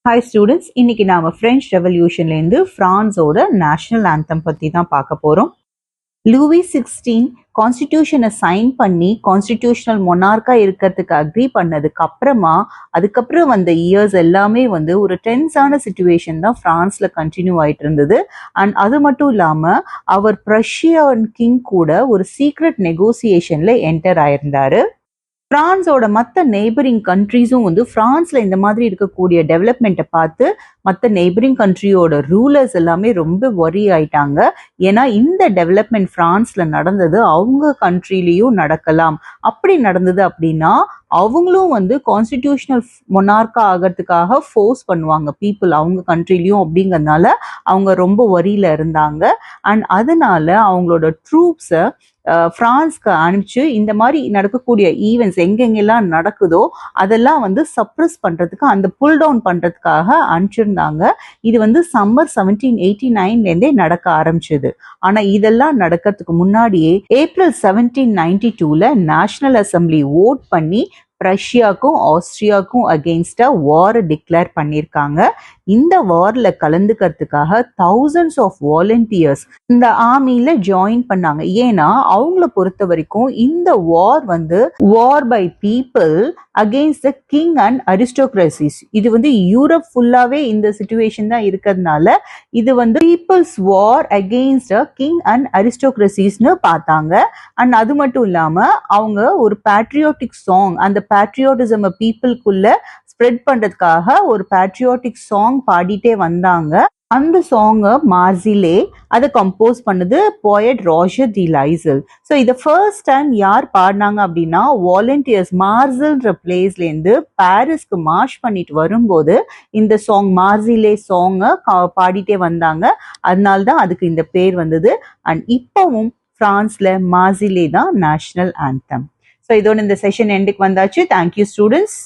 Hi students, இன்னைக்கு நாம French ரெவல்யூஷன்லேருந்து பிரான்ஸோட national anthem பற்றி தான் பார்க்க போகிறோம். லூவி 16 கான்ஸ்டிடியூஷனை சைன் பண்ணி கான்ஸ்டிடியூஷனல் மொனார்க்கா இருக்கிறதுக்கு அக்ரி பண்ணதுக்கு அப்புறமா அதுக்கப்புறம் வந்த இயர்ஸ் எல்லாமே ஒரு டென்ஸான சுச்சுவேஷன் தான் பிரான்ஸ்ல கண்டினியூ ஆயிட்டு இருந்தது. அண்ட் அது மட்டும் இல்லாம அவர் பிரஷியன் கிங் கூட ஒரு சீக்ரெட் நெகோசியேஷன்ல என்டர் ஆயிருந்தாரு. பிரான்ஸோட மற்ற நெய்பரிங் கண்ட்ரீஸும் பிரான்ஸ்ல இந்த மாதிரி இருக்கக்கூடிய டெவலப்மெண்ட்டை பார்த்து மற்ற நெய்பரிங் கண்ட்ரியோட ரூலர்ஸ் எல்லாமே ரொம்ப ஒரி ஆயிட்டாங்க. ஏன்னா இந்த டெவலப்மெண்ட் பிரான்ஸ்ல நடந்தது அவங்க கண்ட்ரிலையும் நடக்கலாம். அப்படி நடந்தது அப்படின்னா அவங்களும் கான்ஸ்டிடியூஷனல் மொனார்க்கா ஆகிறதுக்காக ஃபோர்ஸ் பண்ணுவாங்க பீப்புள் அவங்க கண்ட்ரிலையும். அப்படிங்கிறதுனால அவங்க ரொம்ப ஒரியில இருந்தாங்க. அண்ட் அதனால அவங்களோட ட்ரூப்ஸை பிரான்ஸ்க்கு அனுப்பிச்சு இந்த மாதிரி நடக்கக்கூடிய ஈவெண்ட்ஸ் எங்கெங்கெல்லாம் நடக்குதோ அதெல்லாம் சப்ரஸ் பண்றதுக்கு, அந்த புல் டவுன் பண்றதுக்காக அனுப்பிச்சிருந்தாங்க. இது சம்மர் 1789 நடக்க ஆரம்பிச்சது. ஆனா இதெல்லாம் நடக்கிறதுக்கு முன்னாடியே ஏப்ரல் 1792 நேஷனல் அசம்பிளி ஓட் பண்ணி ரஷ்யாவுக்கும் ஆஸ்திரியாவுக்கும் அகெயின்ஸ்டா வார் டிக்ளேர் பண்ணியிருக்காங்க. இந்த வார்ல கலந்துக்கிறதுக்காக தௌசண்ட்ஸ் ஆஃப் வாலண்டியர்ஸ் இந்த ஆர்மியில ஜாயின் பண்ணாங்க. ஏன்னா அவங்கள பொறுத்த வரைக்கும் இந்த war war by people against the king and aristocracies. இது யூரோப் ஃபுல்லாவே இந்த சிச்சுவேஷன் தான் இருக்கிறதுனால இது people's war against king and அரிஸ்டோக்ரசிஸ்னு பார்த்தாங்க. அண்ட் அது மட்டும் இல்லாம அவங்க ஒரு பேட்ரியோட்டிக் சாங், அந்த பேட்ரியோட்டிசம் பீப்புளுக்குள்ள ஸ்ப்ரெட் பண்றதுக்காக ஒரு பேட்ரியோட்டிக் சாங் பாடிட்டே வந்தாங்க. அந்த சாங்கை மார்சிலே அதை கம்போஸ் பண்ணது போயட் ராஜர் டி லைசல். ஸோ இதை ஃபர்ஸ்ட் டைம் யார் பாடினாங்க அப்படின்னா வாலண்டியர்ஸ் மார்சல்ன்ற பிளேஸ்லேருந்து பாரிஸ்க்கு மார்ச் பண்ணிட்டு வரும்போது இந்த சாங் மார்சிலே சாங்கை பாடிட்டே வந்தாங்க. அதனால தான் அதுக்கு இந்த பேர் வந்தது. அண்ட் இப்போவும் பிரான்ஸ்ல மார்சிலே தான் நேஷனல் ஆந்தம். ஸோ இதோட இந்த செஷன் எண்டுக்கு வந்தாச்சு. Thank you students.